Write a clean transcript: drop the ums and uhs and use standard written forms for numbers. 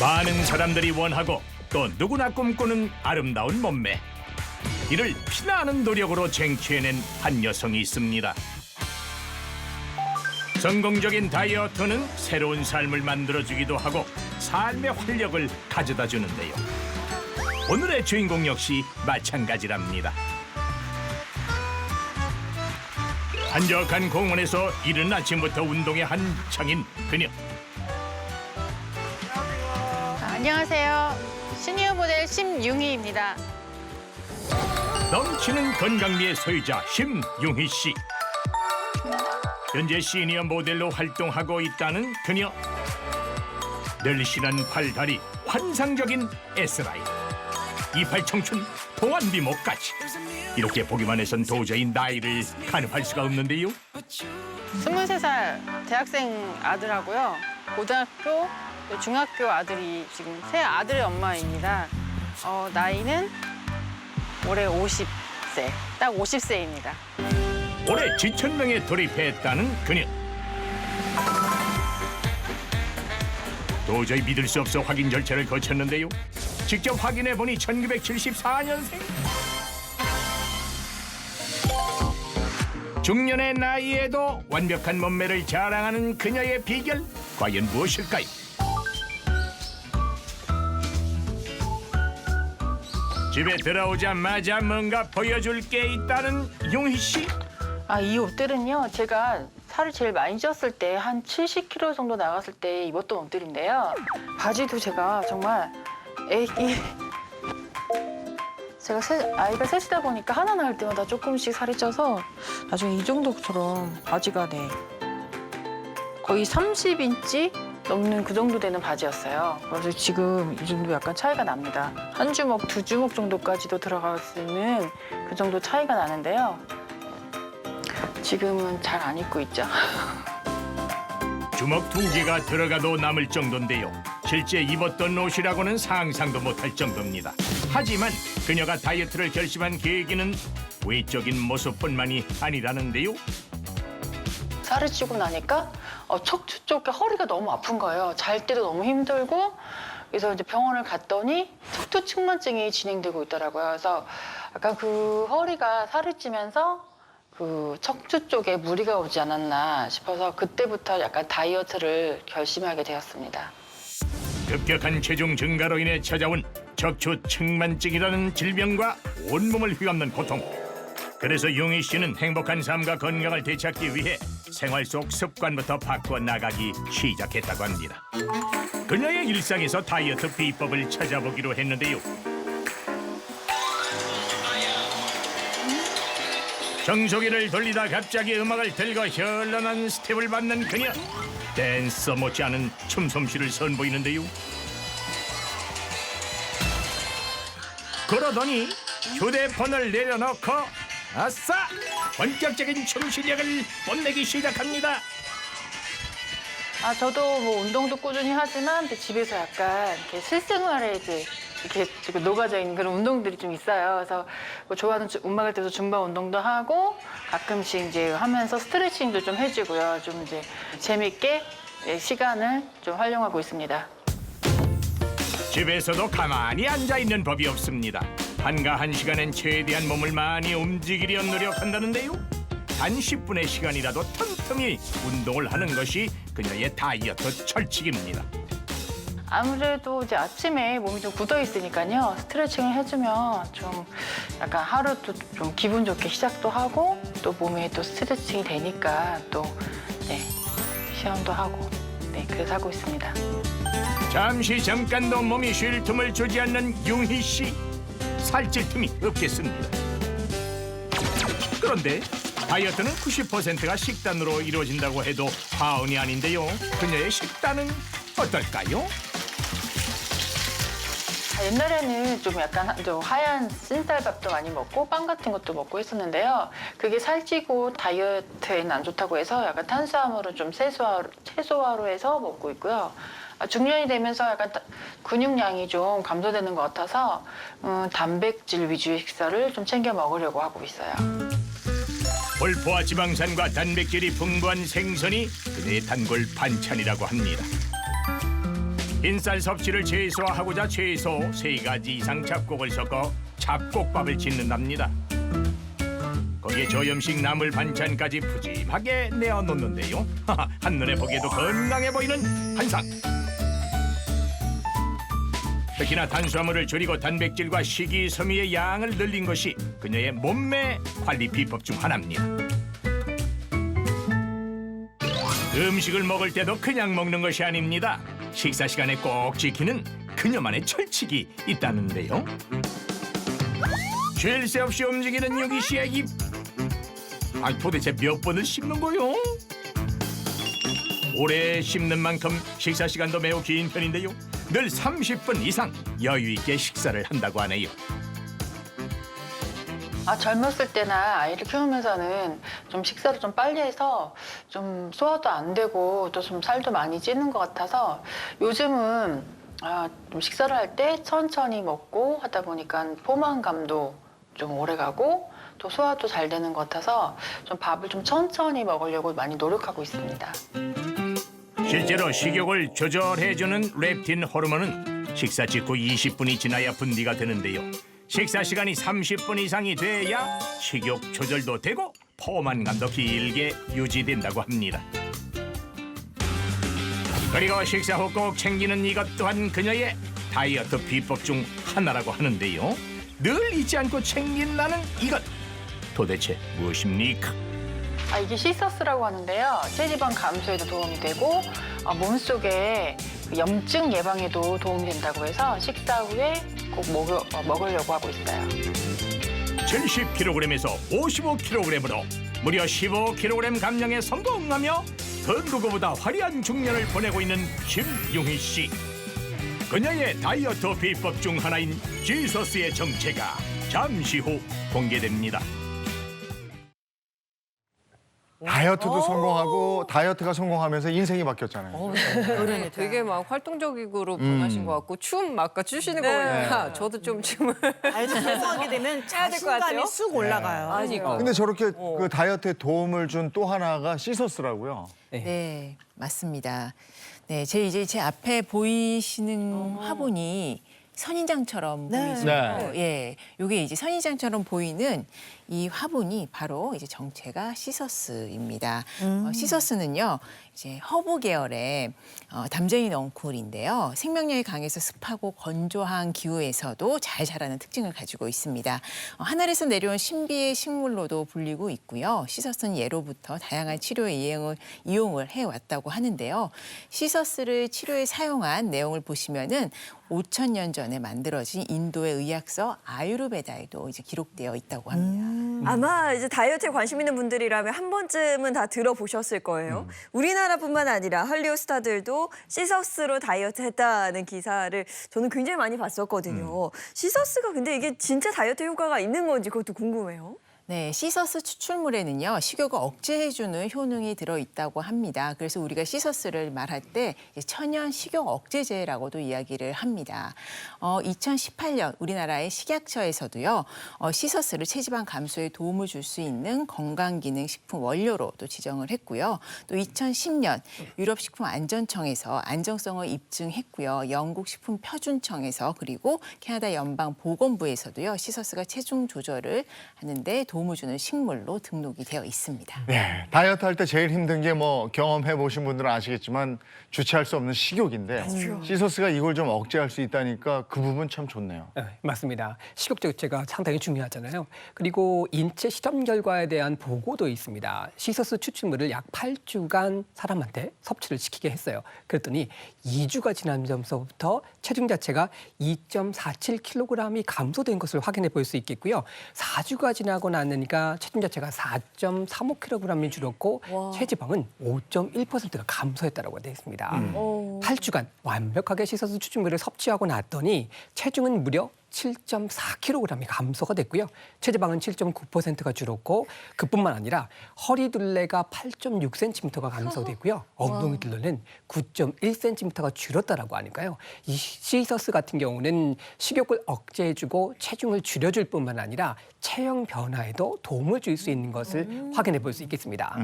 많은 사람들이 원하고 또 누구나 꿈꾸는 아름다운 몸매. 이를 피나는 노력으로 쟁취해낸 한 여성이 있습니다. 성공적인 다이어트는 새로운 삶을 만들어주기도 하고 삶의 활력을 가져다 주는데요. 오늘의 주인공 역시 마찬가지랍니다. 한적한 공원에서 이른 아침부터 운동에 한창인 그녀. 안녕하세요. 시니어 모델 심융희입니다. 넘치는 건강미의 소유자 심융희 씨. 현재 시니어 모델로 활동하고 있다는 그녀. 늘씬한 팔, 다리, 환상적인 S라인. 이팔 청춘, 동안 미모까지. 이렇게 보기만 해선 도저히 나이를 가늠할 수가 없는데요. 23살 대학생 아들하고요. 고등학교, 중학교 아들이 지금 세 아들의 엄마입니다. 나이는 올해 50세, 딱 50세입니다. 올해 지천명에 돌입했다는 그녀. 도저히 믿을 수 없어 확인 절차를 거쳤는데요. 직접 확인해보니 1974년생. 중년의 나이에도 완벽한 몸매를 자랑하는 그녀의 비결, 과연 무엇일까요? 집에 들어오자마자 뭔가 보여줄 게 있다는 용희 씨. 이 옷들은요, 제가 살을 제일 많이 쪘을 때 한 70kg 정도 나갔을 때 입었던 옷들인데요. 바지도 제가 정말 제가 아이가 셋이다 보니까 하나 낳을 때마다 조금씩 살이 쪄서 나중에 이 정도처럼 바지가 거의 30인치 넘는 그 정도 되는 바지였어요. 그래서 지금 이 정도 약간 차이가 납니다. 한 주먹, 두 주먹 정도까지도 들어갈 수 있는 그 정도 차이가 나는데요. 지금은 잘 안 입고 있죠. 주먹 2개가 들어가도 남을 정도인데요. 실제 입었던 옷이라고는 상상도 못할 정도입니다. 하지만 그녀가 다이어트를 결심한 계기는 외적인 모습뿐만이 아니라는데요. 살을 찌고 나니까 척추 쪽에 허리가 너무 아픈 거예요. 잘 때도 너무 힘들고. 그래서 이제 병원을 갔더니 척추 측만증이 진행되고 있더라고요. 그래서 약간 그 허리가 살이 찌면서 그 척추 쪽에 무리가 오지 않았나 싶어서 그때부터 약간 다이어트를 결심하게 되었습니다. 급격한 체중 증가로 인해 찾아온 척추 측만증이라는 질병과 온몸을 휘감는 고통. 그래서 용희 씨는 행복한 삶과 건강을 되찾기 위해 생활 속 습관부터 바꿔나가기 시작했다고 합니다. 그녀의 일상에서 다이어트 비법을 찾아보기로 했는데요. 정수기를 돌리다 갑자기 음악을 들고 현란한 스텝을 밟는 그녀. 댄서 못지않은 춤솜씨를 선보이는데요. 그러더니 휴대폰을 내려놓고 아싸! 본격적인 춤 실력을 뽐내기 시작합니다. 저도 뭐 운동도 꾸준히 하지만 집에서 약간 이렇게 실생활에 이렇게 녹아져 있는 그런 운동들이 좀 있어요. 그래서 뭐 좋아하는 음악을 들어서 줌바 운동도 하고 가끔씩 이제 하면서 스트레칭도 좀 해주고요. 좀 이제 재밌게 시간을 좀 활용하고 있습니다. 집에서도 가만히 앉아있는 법이 없습니다. 한가한 시간엔 최대한 몸을 많이 움직이려 노력한다는데요. 단 10분의 시간이라도 틈틈이 운동을 하는 것이 그녀의 다이어트 철칙입니다. 아무래도 이제 아침에 몸이 좀 굳어 있으니까요. 스트레칭을 해주면 좀 약간 하루도 좀 기분 좋게 시작도 하고 또 몸에 또 스트레칭이 되니까 또 시험도 하고 그래서 하고 있습니다. 잠깐도 몸이 쉴 틈을 주지 않는 용희 씨. 살찔 틈이 없겠습니다. 그런데 다이어트는 90%가 식단으로 이루어진다고 해도 과언이 아닌데요. 그녀의 식단은 어떨까요? 옛날에는 좀 약간 좀 하얀 찐쌀밥도 많이 먹고 빵 같은 것도 먹고 했었는데요. 그게 살찌고 다이어트에는 안 좋다고 해서 약간 탄수화물은 좀 최소화로 해서 먹고 있고요. 중년이 되면서 약간 근육량이 좀 감소되는 것 같아서 단백질 위주의 식사를 좀 챙겨 먹으려고 하고 있어요. 볼포와 지방산과 단백질이 풍부한 생선이 그녀의 단골 반찬이라고 합니다. 빈쌀 섭취를 최소화하고자 최소 3가지 이상 잡곡을 섞어 잡곡밥을 짓는답니다. 거기에 저염식 나물 반찬까지 푸짐하게 내어놓는데요. 한눈에 보기에도 건강해 보이는 한상. 특히나 탄수화물을 줄이고 단백질과 식이섬유의 양을 늘린 것이 그녀의 몸매 관리 비법 중 하나입니다. 음식을 먹을 때도 그냥 먹는 것이 아닙니다. 식사 시간에 꼭 지키는 그녀만의 철칙이 있다는데요. 쉴 새 없이 움직이는 유기 씨의 입. 도대체 몇 번을 씹는 거요? 오래 씹는 만큼 식사 시간도 매우 긴 편인데요. 늘 30분 이상 여유 있게 식사를 한다고 하네요. 젊었을 때나 아이를 키우면서는 좀 식사를 좀 빨리 해서 좀 소화도 안 되고 또 좀 살도 많이 찌는 것 같아서 요즘은 좀 식사를 할 때 천천히 먹고 하다 보니까 포만감도 좀 오래 가고 또 소화도 잘 되는 것 같아서 좀 밥을 좀 천천히 먹으려고 많이 노력하고 있습니다. 실제로 식욕을 조절해주는 렙틴 호르몬은 식사 직후 20분이 지나야 분비가 되는데요. 식사 시간이 30분 이상이 돼야 식욕 조절도 되고 포만감도 길게 유지된다고 합니다. 그리고 식사 후 꼭 챙기는 이것 또한 그녀의 다이어트 비법 중 하나라고 하는데요. 늘 잊지 않고 챙긴다는 이것 도대체 무엇입니까? 이게 시서스라고 하는데요. 체지방 감소에도 도움이 되고 몸속에 염증 예방에도 도움이 된다고 해서 식사 후에 꼭 먹으려고 하고 있어요. 70kg에서 55kg으로 무려 15kg 감량에 성공하며 그 누구보다 화려한 중년을 보내고 있는 김용희 씨. 그녀의 다이어트 비법 중 하나인 지서스의 정체가 잠시 후 공개됩니다. 다이어트도 성공하고 다이어트가 성공하면서 인생이 바뀌었잖아요. 그러니까 되게 막 활동적으로 변하신 것 같고 춤 아까 추시는 거 보니까 저도 좀 춤을 성공하게 되면 해야 될 것 자신감이 같아요. 쑥 올라가요. 그러니까. 근데 저렇게 그 다이어트에 도움을 준 또 하나가 시서스라고요. 네, 맞습니다. 네, 제 앞에 보이시는 화분이 선인장처럼 보이시죠? 네. 예, 요게 이제 선인장처럼 보이는 이 화분이 바로 이제 정체가 시서스입니다. 시서스는요, 이제 허브 계열의 담쟁이 넝쿨인데요. 생명력이 강해서 습하고 건조한 기후에서도 잘 자라는 특징을 가지고 있습니다. 하늘에서 내려온 신비의 식물로도 불리고 있고요. 시서스는 예로부터 다양한 치료에 이용을 해왔다고 하는데요. 시서스를 치료에 사용한 내용을 보시면은 5,000년 전에 만들어진 인도의 의학서 아유르베다에도 이제 기록되어 있다고 합니다. 아마 이제 다이어트에 관심 있는 분들이라면 한 번쯤은 다 들어보셨을 거예요. 우리나라뿐만 아니라 할리우드 스타들도 시서스로 다이어트 했다는 기사를 저는 굉장히 많이 봤었거든요. 시서스가 근데 이게 진짜 다이어트 효과가 있는 건지 그것도 궁금해요. 네, 시서스 추출물에는요, 식욕을 억제해주는 효능이 들어있다고 합니다. 그래서 우리가 시서스를 말할 때 천연 식욕 억제제라고도 이야기를 합니다. 2018년 우리나라의 식약처에서도요, 시서스를 체지방 감소에 도움을 줄 수 있는 건강기능식품 원료로 또 지정을 했고요. 또 2010년 유럽식품안전청에서 안정성을 입증했고요. 영국식품표준청에서 그리고 캐나다 연방보건부에서도요, 시서스가 체중 조절을 하는데 도움을 주는 식물로 등록이 되어 있습니다. 네, 다이어트 할 때 제일 힘든 게 뭐 경험해 보신 분들은 아시겠지만 주체할 수 없는 식욕인데 시서스가 이걸 좀 억제할 수 있다니까 그 부분 참 좋네요. 네, 맞습니다. 식욕 자체가 상당히 중요하잖아요. 그리고 인체 실험 결과에 대한 보고도 있습니다. 시서스 추출물을 약 8주간 사람한테 섭취를 시키게 했어요. 그랬더니 2주가 지나면서부터 체중 자체가 2.47kg이 감소된 것을 확인해 볼 수 있겠고요. 4주가 지나고 나니까 체중 자체가 4.35kg이 줄었고 체지방은 5.1%가 감소했다고 되어 있습니다. 8주간 완벽하게 시서스 추출물을 섭취하고 났더니 체중은 무려 7.4kg이 감소가 됐고요. 체지방은 7.9%가 줄었고 그뿐만 아니라 허리둘레가 8.6cm가 감소됐고요. 엉덩이 둘레는 9.1cm가 줄었다라고 하니까요. 이 시서스 같은 경우는 식욕을 억제해주고 체중을 줄여줄 뿐만 아니라 체형 변화에도 도움을 줄 수 있는 것을 확인해 볼 수 있겠습니다.